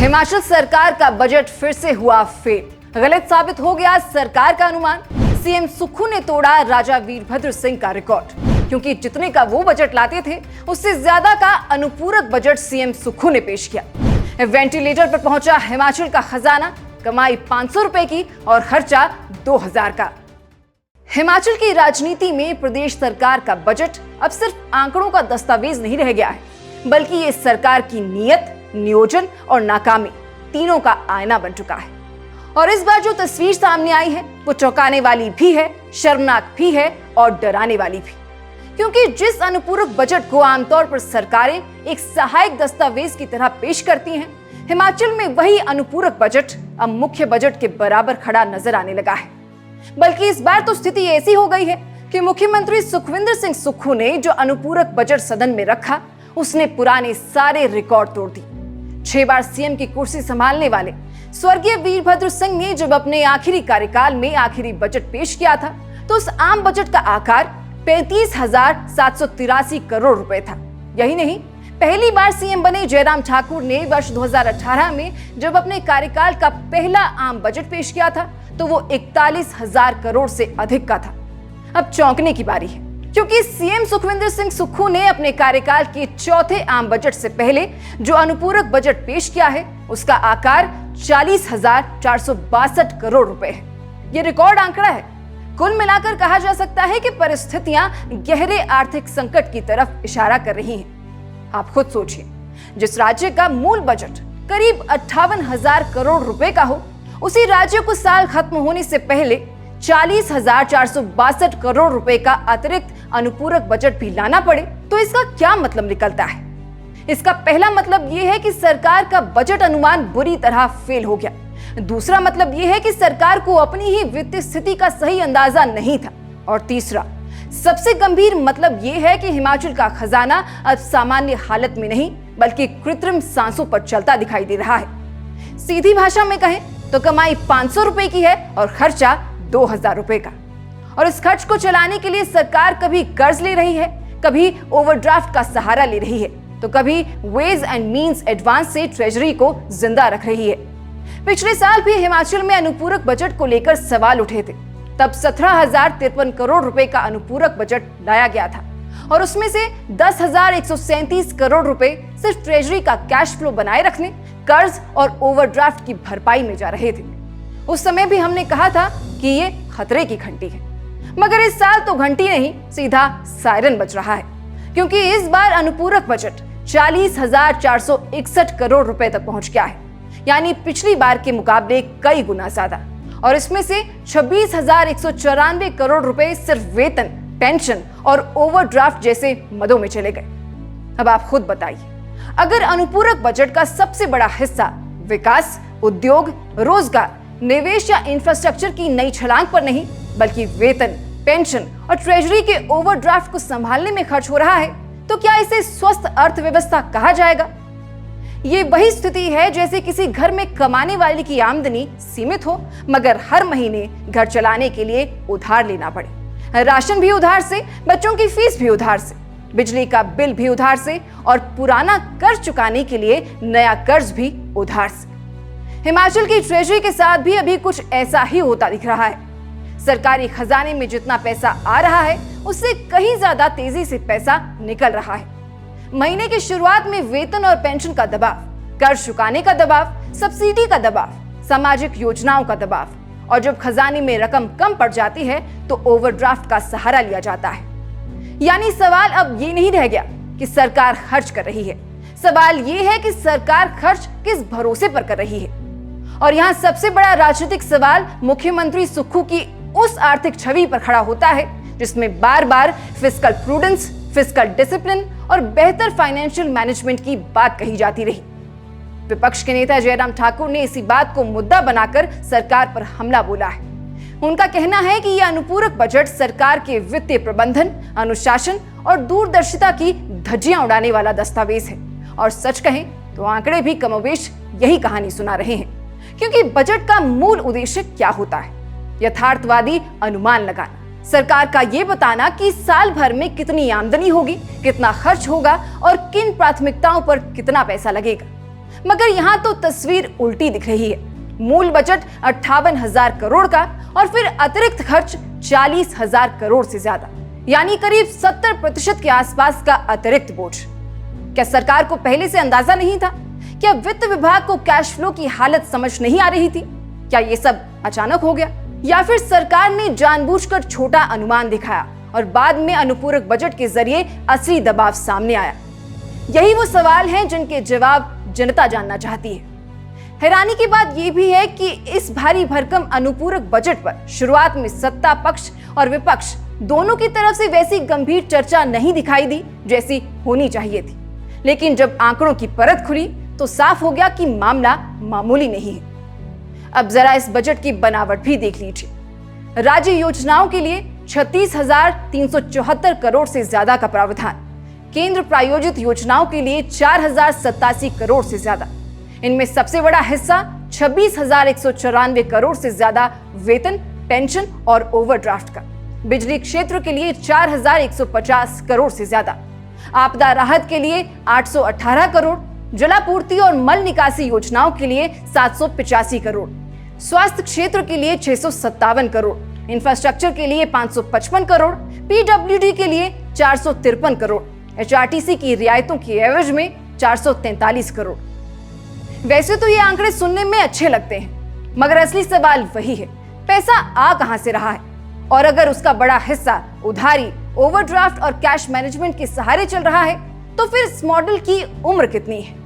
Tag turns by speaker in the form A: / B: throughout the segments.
A: हिमाचल सरकार का बजट फिर से हुआ फेल। गलत साबित हो गया सरकार का अनुमान। सीएम सुक्खू ने तोड़ा राजा वीरभद्र सिंह का रिकॉर्ड, क्योंकि जितने का वो बजट लाते थे उससे ज्यादा का अनुपूरक बजट सीएम सुक्खू ने पेश किया। वेंटिलेटर पर पहुंचा हिमाचल का खजाना, कमाई 500 रुपए की और खर्चा 2000 का। हिमाचल की राजनीति में प्रदेश सरकार का बजट अब सिर्फ आंकड़ों का दस्तावेज नहीं रह गया है, बल्कि ये सरकार की नीयत, नियोजन और नाकामी तीनों का आईना बन चुका है। और इस बार जो तस्वीर सामने आई है वो चौंकाने वाली भी है, शर्मनाक भी है और डराने वाली भी, क्योंकि जिस अनुपूरक बजट को आमतौर पर सरकारें एक सहायक दस्तावेज की तरह पेश करती हैं, हिमाचल में वही अनुपूरक बजट अब मुख्य बजट के बराबर खड़ा नजर आने लगा है। बल्कि इस बार तो स्थिति ऐसी हो गई है कि मुख्यमंत्री सुखविंदर सिंह सुक्खू ने जो अनुपूरक बजट सदन में रखा, उसने पुराने सारे रिकॉर्ड तोड़ दिए। 6 बार सीएम की कुर्सी संभालने वाले स्वर्गीय वीरभद्र सिंह ने जब अपने आखिरी कार्यकाल में आखिरी बजट पेश किया था, तो उस आम बजट का आकार 35,783 करोड़ रुपए था। यही नहीं, पहली बार सीएम बने जयराम ठाकुर ने वर्ष 2018 में जब अपने कार्यकाल का पहला आम बजट पेश किया था, तो वो 41,000 करोड़ से अधिक का था। अब चौंकने की बारी है, क्योंकि सीएम सुखविंदर सिंह सुक्खू ने अपने कार्यकाल के चौथे आम बजट से पहले जो अनुपूरक बजट पेश किया है, उसका आकार 40,462 करोड़ रुपए है। ये रिकॉर्ड आंकड़ा है। कुल मिलाकर कहा जा सकता है कि परिस्थितियां गहरे आर्थिक संकट की तरफ इशारा कर रही हैं। आप खुद सोचिए, जिस राज्य का मूल बजट करीब 58,000 करोड़ रुपए का हो, उसी राज्य को साल खत्म होने से पहले 40,462 करोड़ रुपए का अतिरिक्त अनुपूरक बजट भी लाना पड़े, तो इसका क्या मतलब निकलता है? इसका पहला मतलब यह है कि सरकार का बजट अनुमान बुरी तरह फेल हो गया। दूसरा मतलब यह है कि सरकार को अपनी ही वित्तीय स्थिति का सही अंदाजा नहीं था। और तीसरा, सबसे गंभीर मतलब यह है कि हिमाचल का खजाना अब सामान्य हालत में नहीं, बल्कि कृत्रिम सांसों पर चलता दिखाई दे रहा है। सीधी भाषा में कहें तो कमाई 500 रुपए की है और खर्चा 2000 रुपए का। और इस खर्च को चलाने के लिए सरकार कभी कर्ज ले रही है, कभी ओवरड्राफ्ट का सहारा ले रही है, तो कभी वेज एंड मींस एडवांस से ट्रेजरी को जिंदा रख रही है। पिछले साल भी हिमाचल में अनुपूरक बजट को लेकर सवाल उठे थे। तब 17,053 करोड़ रुपए का अनुपूरक बजट लाया गया था और उसमें से 10,137 करोड़ रुपए सिर्फ ट्रेजरी का कैश फ्लो बनाए रखने, कर्ज और ओवरड्राफ्ट की भरपाई में जा रहे थे। उस समय भी हमने कहा था कि ये खतरे की घंटी है, मगर इस साल तो घंटी नहीं, सीधा सायरन बज रहा है, क्योंकि इस बार अनुपूरक बजट 40,461 करोड़ रुपए तक पहुंच गया है, यानी पिछली बार के मुकाबले कई गुना ज्यादा। और इसमें से 26,194 करोड़ रुपए सिर्फ वेतन, पेंशन और ओवरड्राफ्ट जैसे मदों में चले गए। अब आप खुद बताइए, अगर अनुपूरक बजट का सबसे बड़ा हिस्सा विकास, उद्योग, रोजगार, निवेश या इंफ्रास्ट्रक्चर की नई छलांग पर नहीं, बल्कि वेतन, पेंशन और ट्रेजरी के ओवरड्राफ्ट को संभालने में खर्च हो रहा है, तो क्या इसे स्वस्थ अर्थव्यवस्था कहा जाएगा? ये वही स्थिति है जैसे किसी घर में कमाने वाले की आमदनी सीमित हो, मगर हर महीने घर चलाने के लिए उधार लेना पड़े। राशन भी उधार से, बच्चों की फीस भी उधार से, बिजली का बिल भी उधार से और पुराना कर्ज चुकाने के लिए नया कर्ज भी उधार से। हिमाचल की ट्रेजरी के साथ भी अभी कुछ ऐसा ही होता दिख रहा है। सरकारी खजाने में जितना पैसा आ रहा है, उससे कहीं ज्यादा तेजी से पैसा निकल रहा है। महीने की शुरुआत में वेतन और पेंशन का दबाव, कर्ज चुकाने का दबाव, सब्सिडी का दबाव, सामाजिक योजनाओं का दबाव, और जब खजाने में रकम कम पड़ जाती है तो ओवरड्राफ्ट का सहारा लिया जाता है। यानी सवाल अब ये नहीं रह गया कि सरकार खर्च कर रही है, सवाल ये है कि सरकार खर्च किस भरोसे पर कर रही है। और यहाँ सबसे बड़ा राजनीतिक सवाल मुख्यमंत्री सुक्खू की उस आर्थिक छवि पर खड़ा होता है जिसमें बार बार फिस्कल प्रूडेंस, फिस्कल डिसिप्लिन और बेहतर फाइनेंशियल मैनेजमेंट की बात कही जाती रही। विपक्ष के नेता जयराम ठाकुर ने इसी बात को मुद्दा बनाकर सरकार पर हमला बोला है। उनका कहना है कि यह अनुपूरक बजट सरकार के वित्तीय प्रबंधन, अनुशासन और दूरदर्शिता की धज्जियां उड़ाने वाला दस्तावेज है। और सच कहें तो आंकड़े भी कमोबेश यही कहानी सुना रहे हैं, क्योंकि बजट का मूल उद्देश्य क्या होता है? यथार्थवादी अनुमान लगाना, सरकार का ये बताना कि साल भर में कितनी आमदनी होगी, कितना खर्च होगा और किन प्राथमिकताओं पर कितना पैसा लगेगा। मगर यहाँ तो तस्वीर उल्टी दिख रही है। मूल बजट 58,000 करोड़ का और फिर अतिरिक्त खर्च 40,000 करोड़ से ज्यादा, यानी करीब 70% के आसपास का अतिरिक्त बोझ। क्या सरकार को पहले से अंदाजा नहीं था? क्या वित्त विभाग को कैश फ्लो की हालत समझ नहीं आ रही थी? क्या ये सब अचानक हो गया, या फिर सरकार ने जानबूझकर छोटा अनुमान दिखाया और बाद में अनुपूरक बजट के जरिए असली दबाव सामने आया? यही वो सवाल हैं जिनके जवाब जनता जानना चाहती है। हैरानी की बात यह भी है कि इस भारी भरकम अनुपूरक बजट पर शुरुआत में सत्ता पक्ष और विपक्ष दोनों की तरफ से वैसी गंभीर चर्चा नहीं दिखाई दी जैसी होनी चाहिए थी। लेकिन जब आंकड़ों की परत खुली तो साफ हो गया कि मामला मामूली नहीं है। अब जरा इस बजट की बनावट भी देख लीजिए। राज्य योजनाओं के लिए 36,374 करोड़ से ज्यादा का प्रावधान, केंद्र प्रायोजित योजनाओं के लिए 4,087 करोड़ से ज्यादा। इनमें सबसे बड़ा हिस्सा 26,194 करोड़ से ज्यादा वेतन, पेंशन और ओवरड्राफ्ट का। बिजली क्षेत्र के लिए 4,150 करोड़ से ज्यादा, आपदा राहत के लिए 818 करोड़, जलापूर्ति और मल निकासी योजनाओं के लिए 785 करोड़, स्वास्थ्य क्षेत्र के लिए 657 करोड़, इंफ्रास्ट्रक्चर के लिए 555 करोड़, पीडब्ल्यूडी के लिए 453 करोड़, एचआरटीसी की रियायतों की एवज में 443 करोड़। वैसे तो ये आंकड़े सुनने में अच्छे लगते हैं, मगर असली सवाल वही है, पैसा आ कहां से रहा है? और अगर उसका बड़ा हिस्सा उधारी, ओवरड्राफ्ट और कैश मैनेजमेंट के सहारे चल रहा है, तो फिर इस मॉडल की उम्र कितनी है?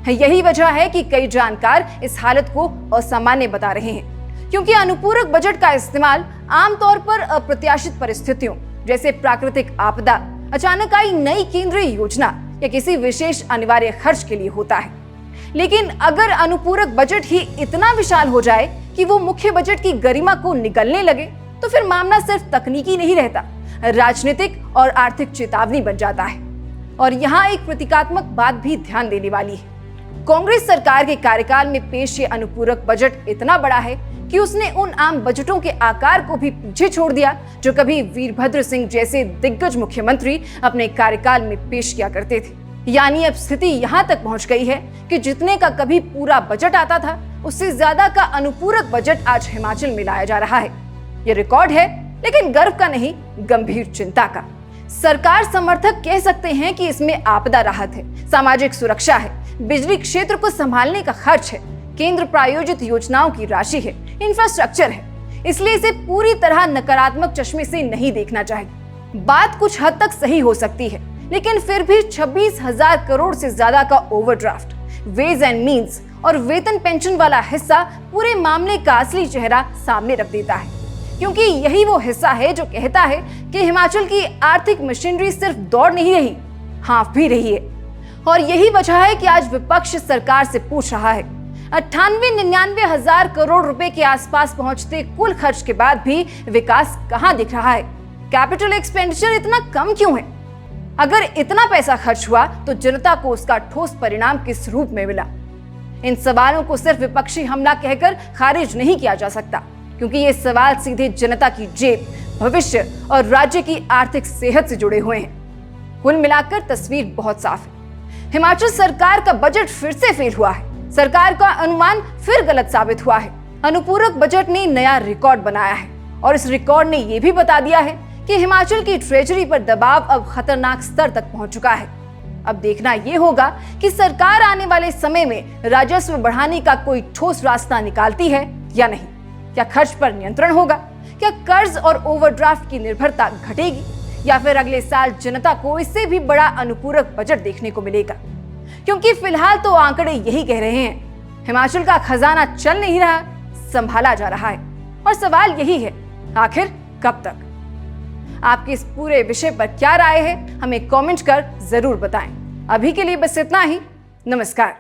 A: यही वजह है कि कई जानकार इस हालत को असामान्य बता रहे हैं, क्योंकि अनुपूरक बजट का इस्तेमाल आमतौर पर अप्रत्याशित परिस्थितियों जैसे प्राकृतिक आपदा, अचानक आई नई केंद्रीय योजना या किसी विशेष अनिवार्य खर्च के लिए होता है। लेकिन अगर अनुपूरक बजट ही इतना विशाल हो जाए कि वो मुख्य बजट की गरिमा को निगलने लगे, तो फिर मामला सिर्फ तकनीकी नहीं रहता, राजनीतिक और आर्थिक चेतावनी बन जाता है। और यहाँ एक प्रतीकात्मक बात भी ध्यान देने वाली है। कांग्रेस सरकार के कार्यकाल में पेश ये अनुपूरक बजट इतना बड़ा है कि उसने उन आम बजटों के आकार को भी पीछे छोड़ दिया जो कभी वीरभद्र सिंह जैसे दिग्गज मुख्यमंत्री अपने कार्यकाल में पेश किया करते थे। यानी अब स्थिति यहाँ तक पहुंच गई है कि जितने का कभी पूरा बजट आता था, उससे ज्यादा का अनुपूरक बजट आज हिमाचल में लाया जा रहा है। ये रिकॉर्ड है, लेकिन गर्व का नहीं, गंभीर चिंता का। सरकार समर्थक कह सकते हैं कि इसमें आपदा राहत है, सामाजिक सुरक्षा है, बिजली क्षेत्र को संभालने का खर्च है, केंद्र प्रायोजित योजनाओं की राशि है, इंफ्रास्ट्रक्चर है, इसलिए इसे पूरी तरह नकारात्मक चश्मे से नहीं देखना चाहिए। बात कुछ हद तक सही हो सकती है, लेकिन फिर भी 26,000 करोड़ से ज्यादा का ओवरड्राफ्ट, वेज एंड मीन्स और वेतन पेंशन वाला हिस्सा पूरे मामले का असली चेहरा सामने रख देता है, क्योंकि यही वो हिस्सा है जो कहता है कि हिमाचल की आर्थिक मशीनरी सिर्फ दौड़ नहीं रही, हाँफ भी रही है। और यही वजह है कि आज विपक्ष सरकार से पूछ रहा है, 98-99 हजार करोड़ रुपए के आसपास पहुंचते कुल खर्च के बाद भी विकास कहां दिख रहा है? कैपिटल एक्सपेंडिचर इतना कम क्यों है? अगर इतना पैसा खर्च हुआ तो जनता को उसका ठोस परिणाम किस रूप में मिला? इन सवालों को सिर्फ विपक्षी हमला कहकर खारिज नहीं किया जा सकता, क्योंकि ये सवाल सीधे जनता की जेब, भविष्य और राज्य की आर्थिक सेहत से जुड़े हुए हैं। कुल मिलाकर तस्वीर बहुत साफ है। हिमाचल सरकार का बजट फिर से फेल हुआ है। सरकार का अनुमान फिर गलत साबित हुआ है। अनुपूरक बजट ने नया रिकॉर्ड बनाया है और इस रिकॉर्ड ने यह भी बता दिया है कि हिमाचल की ट्रेजरी पर दबाव अब खतरनाक स्तर तक पहुंच चुका है। अब देखना यह होगा कि सरकार आने वाले समय में राजस्व बढ़ाने का कोई ठोस रास्ता निकालती है या नहीं। क्या खर्च पर नियंत्रण होगा? क्या कर्ज और ओवरड्राफ्ट की निर्भरता घटेगी? या फिर अगले साल जनता को इससे भी बड़ा अनुपूरक बजट देखने को मिलेगा? क्योंकि फिलहाल तो आंकड़े यही कह रहे हैं, हिमाचल का खजाना चल नहीं रहा, संभाला जा रहा है। और सवाल यही है, आखिर कब तक? आपकी इस पूरे विषय पर क्या राय है, हमें कमेंट कर जरूर बताएं। अभी के लिए बस इतना ही। नमस्कार।